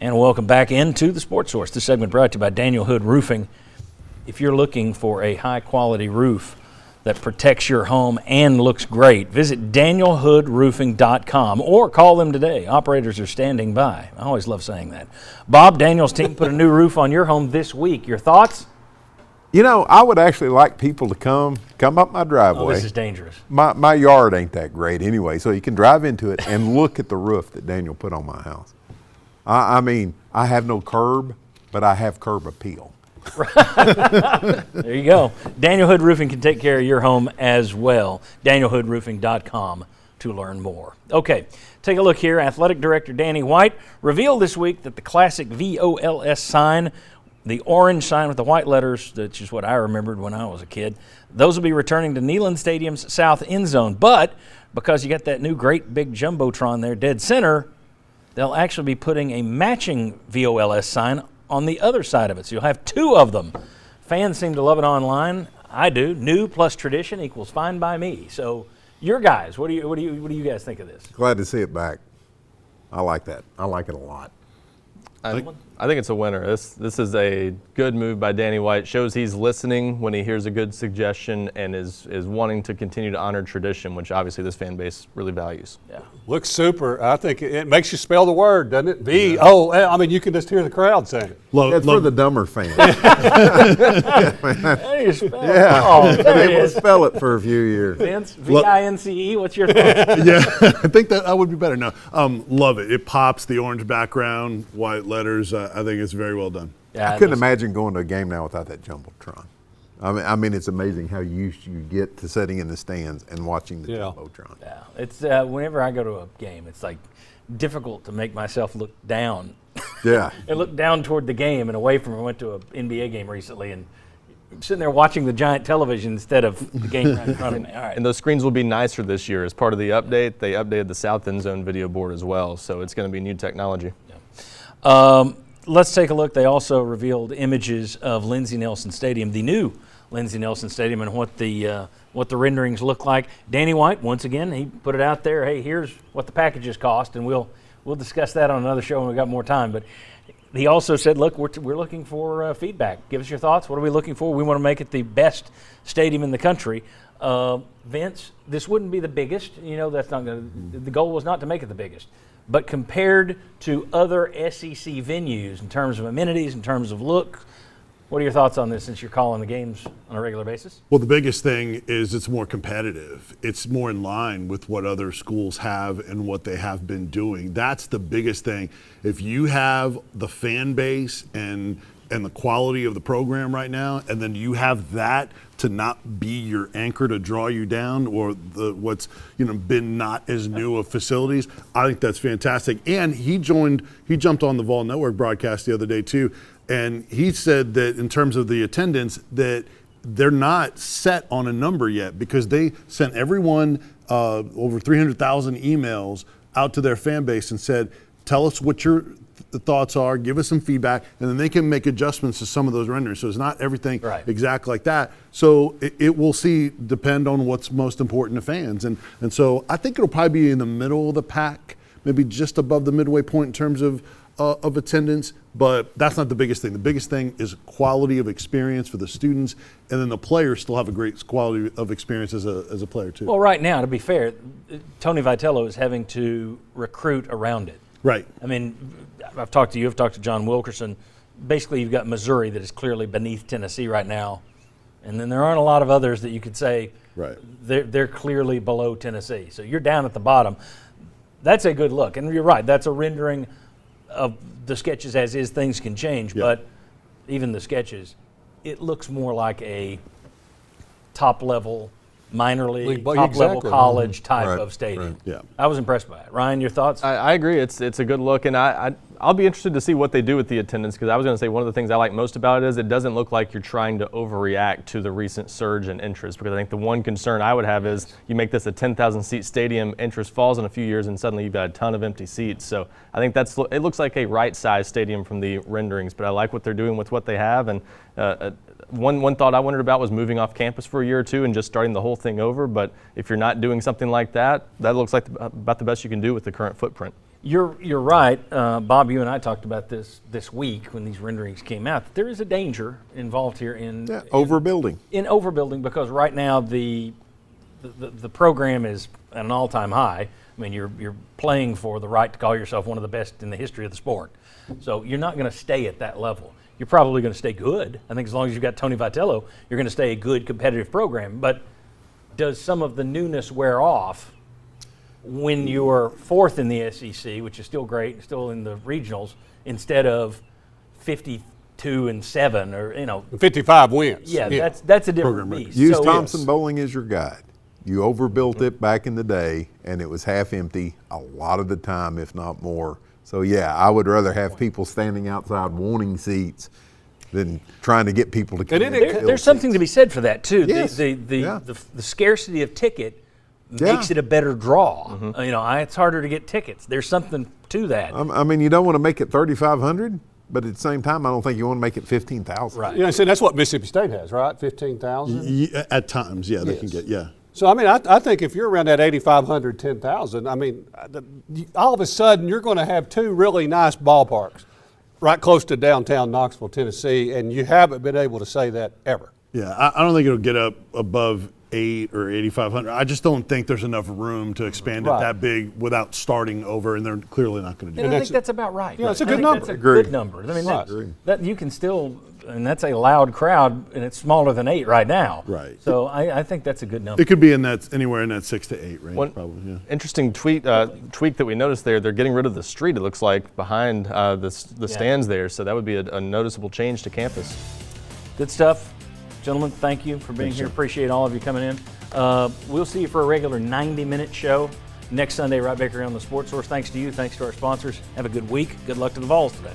And welcome back into the Sports Source. This segment brought to you by Daniel Hood Roofing. If you're looking for a high-quality roof that protects your home and looks great, visit danielhoodroofing.com or call them today. Operators are standing by. I always love saying that. Bob, Daniel's team put a new roof on your home this week. Your thoughts? You know, I would actually like people to come up my driveway. Oh, this is dangerous. My yard ain't that great anyway, so you can drive into it and look at the roof that Daniel put on my house. I mean, I have no curb, but I have curb appeal. There you go. Daniel Hood Roofing can take care of your home as well. DanielHoodRoofing.com to learn more. Okay, take a look here. Athletic Director Danny White revealed this week that the classic VOLS sign, the orange sign with the white letters, that's just what I remembered when I was a kid, those will be returning to Neyland Stadium's south end zone. But because you got that new great big Jumbotron there dead center, they'll actually be putting a matching VOLS sign on the other side of it. So you'll have two of them. Fans seem to love it online. I do. New plus tradition equals fine by me. So your guys, what do you guys think of this? Glad to see it back. I like that. I like it a lot. I think it's a winner. This is a good move by Danny White. Shows he's listening when he hears a good suggestion and is wanting to continue to honor tradition, which obviously this fan base really values. Yeah. Looks super. I think it makes you spell the word, doesn't it? V-O. I mean, you can just hear the crowd saying it. It's for the dumber fans. There you spell it. Oh, there it They will is. spell it for a few years. Vince, V-I-N-C-E, what's your thoughts? Yeah, I think that would be better. No, love it. It pops, the orange background, white letters. I think it's very well done. Yeah, I couldn't imagine going to a game now without that Jumbotron. I mean, it's amazing how used you get to sitting in the stands and watching the Jumbotron. Yeah, it's whenever I go to a game, it's like difficult to make myself look down. Yeah. And look down toward the game and away from. I went to an NBA game recently and I'm sitting there watching the giant television instead of the game right in front of me. All right. And those screens will be nicer this year. As part of the update, they updated the south end zone video board as well, so it's going to be new technology. Let's take a look. They also revealed images of Lindsey Nelson Stadium, the new Lindsey Nelson Stadium, and what the renderings look like. Danny White, once again, he put it out there. Hey, here's what the packages cost, and we'll discuss that on another show when we've got more time. But he also said, look, we're looking for feedback. Give us your thoughts. What are we looking for? We want to make it the best stadium in the country. Vince, this wouldn't be the biggest. You know, that's not going to. The goal was not to make it the biggest. But compared to other SEC venues in terms of amenities, in terms of look, what are your thoughts on this since you're calling the games on a regular basis? Well, the biggest thing is it's more competitive. It's more in line with what other schools have and what they have been doing. That's the biggest thing. If you have the fan base and the quality of the program right now, and then you have that to not be your anchor to draw you down, or what's been not as new of facilities, I think that's fantastic. And he jumped on the Vol Network broadcast the other day too, and he said that in terms of the attendance, that they're not set on a number yet because they sent everyone over 300,000 emails out to their fan base and said, tell us what your thoughts are, give us some feedback, and then they can make adjustments to some of those renderings. So it's not everything exact like that. So it will depend on what's most important to fans. And so I think it'll probably be in the middle of the pack, maybe just above the midway point in terms of attendance, but that's not the biggest thing. The biggest thing is quality of experience for the students, and then the players still have a great quality of experience as a player too. Well, right now, to be fair, Tony Vitello is having to recruit around it. Right. I mean, I've talked to you, I've talked to John Wilkerson. Basically, you've got Missouri that is clearly beneath Tennessee right now, and then there aren't a lot of others that you could say they're clearly below Tennessee. So you're down at the bottom. That's a good look, and you're right. That's a rendering of the sketches as is. Things can change, but even the sketches, it looks more like a top-level minor league, top-level college type of stadium. Right. Yeah. I was impressed by it. Ryan, your thoughts? I agree. It's a good look, and I'll be interested to see what they do with the attendance, because I was going to say one of the things I like most about it is it doesn't look like you're trying to overreact to the recent surge in interest, because I think the one concern I would have is you make this a 10,000 seat stadium, interest falls in a few years, and suddenly you've got a ton of empty seats. So I think it looks like a right-sized stadium from the renderings, but I like what they're doing with what they have. And one thought I wondered about was moving off campus for a year or two and just starting the whole thing over. But if you're not doing something like that, that looks like about the best you can do with the current footprint. You're right, Bob. You and I talked about this week when these renderings came out. There is a danger involved here in Overbuilding. in overbuilding, because right now the program is at an all-time high. I mean, you're playing for the right to call yourself one of the best in the history of the sport. So you're not going to stay at that level. You're probably going to stay good. I think as long as you've got Tony Vitello, you're going to stay a good competitive program. But does some of the newness wear off when you're fourth in the SEC, which is still great, still in the regionals, instead of 52-7 or 55 wins. Yeah, that's a different Program record. beast. Use So- Thompson Bowling as your guide. You overbuilt it back in the day, and it was half empty a lot of the time, if not more. So yeah, I would rather have people standing outside wanting seats than trying to get people to come And in. it- and fill There's something seats. to be said for that too. Yes. The scarcity of ticket makes it a better draw. It's harder to get tickets. There's something to that. I mean, you don't want to make it 3,500, but at the same time, I don't think you want to make it 15,000. Right. You know, so that's what Mississippi State has, right? 15,000. At times, yeah, they can Yes. get So, I mean, I think if you're around that 8,500, 10,000, I mean, all of a sudden you're going to have two really nice ballparks right close to downtown Knoxville, Tennessee, and you haven't been able to say that ever. Yeah, I don't think it'll get up above 8 or 8,500. I just don't think there's enough room to expand it Right. that big without starting over, and they're clearly not going to do And that. I think that's about right. Yeah, it's a I good think number. That's a Agreed. good number. I mean, Right. that you can still, and that's a loud crowd, and it's smaller than 8 right now. Right. So I think that's a good number. It could be in that anywhere in that 6 to 8 range, One probably. Yeah. interesting tweak that we noticed there. They're getting rid of the street. It looks like behind the stands there. So that would be a noticeable change to campus. Good stuff. Gentlemen, thank you for being here. Appreciate all of you coming in. We'll see you for a regular 90-minute show next Sunday right back here on the Sports Source. Thanks to you. Thanks to our sponsors. Have a good week. Good luck to the Vols today.